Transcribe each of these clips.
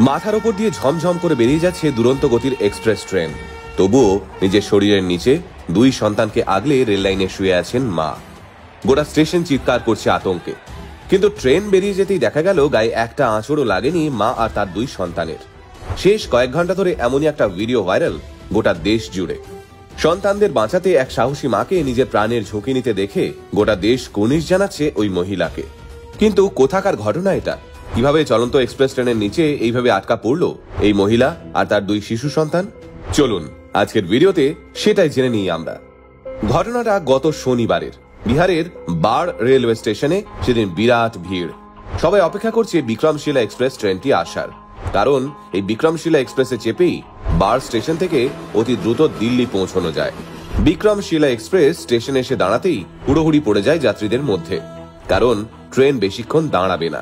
মাথার ওপর দিয়ে ঝমঝম করে বেরিয়ে যাচ্ছে দুরন্ত গতির এক্সপ্রেস ট্রেন। তবুও নিজের শরীরের নিচে দুই সন্তানকে আগলে রেল লাইনে শুয়ে আছেন মা। গোটা স্টেশন চিৎকার করছে আতঙ্কে। কিন্তু ট্রেন বেরিয়ে যেতেই দেখা গেল গায়ে একটা আঁচড়ও লাগেনি মা আর তার দুই সন্তানের। শেষ কয়েক ঘন্টা ধরে এমনই একটা ভিডিও ভাইরাল গোটা দেশ জুড়ে। সন্তানদের বাঁচাতে এক সাহসী মাকে নিজের প্রাণের ঝুঁকি নিতে দেখে গোটা দেশ কুর্নিশ জানাচ্ছে ওই মহিলাকে। কিন্তু কোথাকার ঘটনা এটা? কিভাবে চলন্ত এক্সপ্রেস ট্রেনের নিচে এইভাবে আটকা পড়লো এই মহিলা আর তার দুই শিশু সন্তান? চলুন আজকের ভিডিওতে সেটাই জেনে নিই আমরা। ঘটনাটা গত শনিবারের বিহারের বাড় রেলওয়ে স্টেশনে। সেদিন বিরাট ভিড়। সবাই অপেক্ষা করছে বিক্রমশিলা এক্সপ্রেস ট্রেনটি আসার, কারণ এই বিক্রমশিলা এক্সপ্রেসে চেপেই বাড় স্টেশন থেকে অতি দ্রুত দিল্লি পৌঁছানো যায়। বিক্রমশিলা এক্সপ্রেস স্টেশনে এসে দাঁড়াতেই হুড়োহুড়ি পড়ে যায় যাত্রীদের মধ্যে, কারণ ট্রেন বেশিক্ষণ দাঁড়াবে না।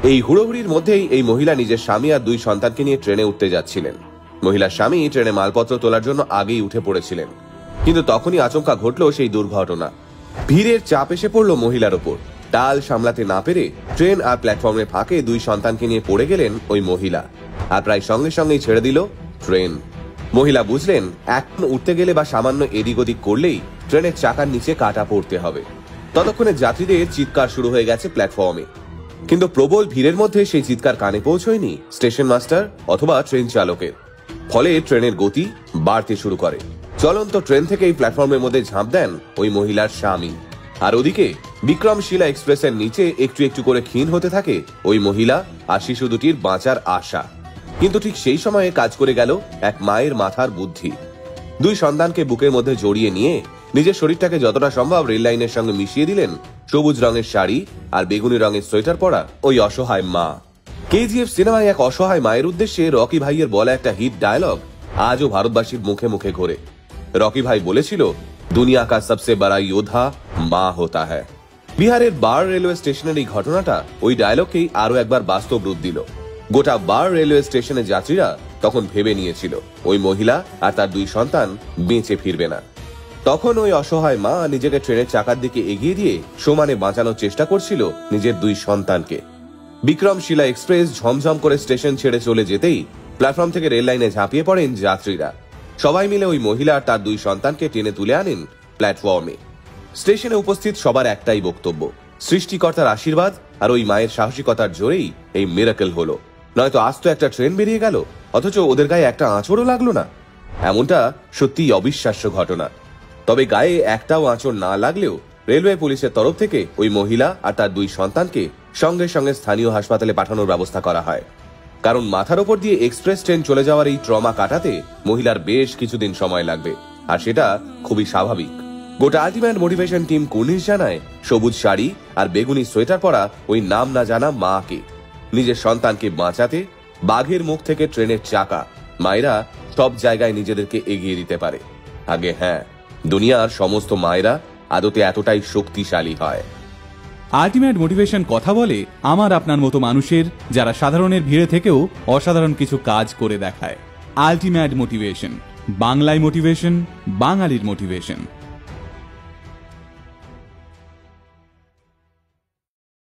এই হুড়োহুড়ির মধ্যেই এই মহিলা নিজের স্বামী আর দুই সন্তানকে নিয়ে ট্রেনে উঠতে যাচ্ছিলেন। মহিলার স্বামী ট্রেনে মালপত্র তোলার জন্য আগেই উঠে পড়েছিলেন, কিন্তু তখনই আচমকা ঘটল সেই দুর্ঘটনা। ভিড়ের চাপ এসে পড়ল মহিলার ওপর। টাল সামলাতে না পেরে ট্রেন আর প্ল্যাটফর্মের ফাঁকে দুই সন্তানকে নিয়ে পড়ে গেলেন ওই মহিলা, আর প্রায় সঙ্গে সঙ্গেই ছেড়ে দিল ট্রেন। মহিলা বুঝলেন এখন উঠতে গেলে বা সামান্য এদিক ওদিক করলেই ট্রেনের চাকার নিচে কাটা পড়তে হবে। ততক্ষণে যাত্রীদের চিৎকার শুরু হয়ে গেছে প্ল্যাটফর্মে। কিন্তু প্রবল ভিড়ের মধ্যে সেই চিৎকার কানে পৌঁছয়নি স্টেশন মাস্টার অথবা ট্রেন চালকের। ফলে ট্রেনের গতি বাড়তে শুরু করে। চলন্ত ট্রেন থেকে এই প্ল্যাটফর্মের মধ্যে ঝাঁপ দেন ওই মহিলার স্বামী। আর ওদিকে বিক্রমশিলা এক্সপ্রেসের নিচে একটু একটু করে ক্ষীণ হতে থাকে ওই মহিলা আর শিশু দুটির বাঁচার আশা। কিন্তু ঠিক সেই সময়ে কাজ করে গেল এক মায়ের মাথার বুদ্ধি। দুই সন্তানকে বুকের মধ্যে জড়িয়ে নিয়ে নিজের শরীরটাকে যতটা সম্ভব রেল লাইনের সঙ্গে মিশিয়ে দিলেন সবুজ রঙের শাড়ি আর বেগুনি রঙের সোয়েটার পরা ওই অসহায় মা। কেজিএফ সিনেমায় এক অসহায় মায়ের উদ্দেশ্যে রকি ভাইয়ের বলা একটা হিট ডায়লগ আজও ভারতবাসীর মুখে মুখে ঘোরে। রকি ভাই বলেছিল, দুনিয়া কা সবসে বড়া যোদ্ধা মা হোতা হ্যায়। বিহারের বাড় রেলওয়ে স্টেশনের এই ঘটনাটা ওই ডায়লগকেই আরো একবার বাস্তব রূপ দিল। গোটা বাড় রেলওয়ে স্টেশনের যাত্রীরা তখন ভেবে নিয়েছিল ওই মহিলা আর তার দুই সন্তান বেঁচে ফিরবে না। তখন ওই অসহায় মা নিজেকে ট্রেনের চাকার দিকে এগিয়ে দিয়ে সমানে বাঁচানোর চেষ্টা করছিল নিজের দুই সন্তানকে। বিক্রমশিলা এক্সপ্রেস ঝমঝম করে স্টেশন ছেড়ে চলে যেতেই প্ল্যাটফর্ম থেকে রেল লাইনে ঝাঁপিয়ে পড়েন যাত্রীরা। সবাই মিলে ওই মহিলা আর তার দুই সন্তানকে টেনে তুলে আনেন প্ল্যাটফর্মে। স্টেশনে উপস্থিত সবার একটাই বক্তব্য, সৃষ্টিকর্তার আশীর্বাদ আর ওই মায়ের সাহসিকতার জোরেই এই মিরাকেল হলো। নয়তো আজ তো একটা ট্রেন বেরিয়ে গেল, অথচ ওদের গায়ে একটা আঁচড়ও লাগলো না। এমনটা সত্যিই অবিশ্বাস্য ঘটনা। তবে গায়ে একটাও আঁচড় না লাগলেও রেলওয়ে পুলিশের তরফ থেকে ওই মহিলা আর তার দুই সন্তানকে সঙ্গে সঙ্গে স্থানীয় হাসপাতালে পাঠানোর ব্যবস্থা করা হয়, কারণ মাথার ওপর দিয়ে এক্সপ্রেস ট্রেন চলে যাওয়ার এই ট্রমা কাটাতে মহিলার বেশ কিছুদিন সময় লাগবে, আর সেটা খুবই স্বাভাবিক। গোটা আলটিমেট মোটিভেশন টিম কুর্নিশ জানায় সবুজ শাড়ি আর বেগুনি সোয়েটার পরা ওই নাম না জানা মাকে নিজের সন্তানকে বাঁচাতে বাঘের মুখ থেকে ট্রেনের চাকা। মায়েরা সব জায়গায় নিজেদেরকে এগিয়ে দিতে পারে। আগে হ্যাঁ, দুনিয়ার সমস্ত মায়েরা আদতে এতটাই শক্তিশালী হয়। আলটিমেট মোটিভেশন কথা বলে আমার আপনার মতো মানুষের, যারা সাধারণের ভিড়ে থেকেও অসাধারণ কিছু কাজ করে দেখায়। আলটিমেট মোটিভেশন, বাংলায় মোটিভেশন, বাঙালির মোটিভেশন।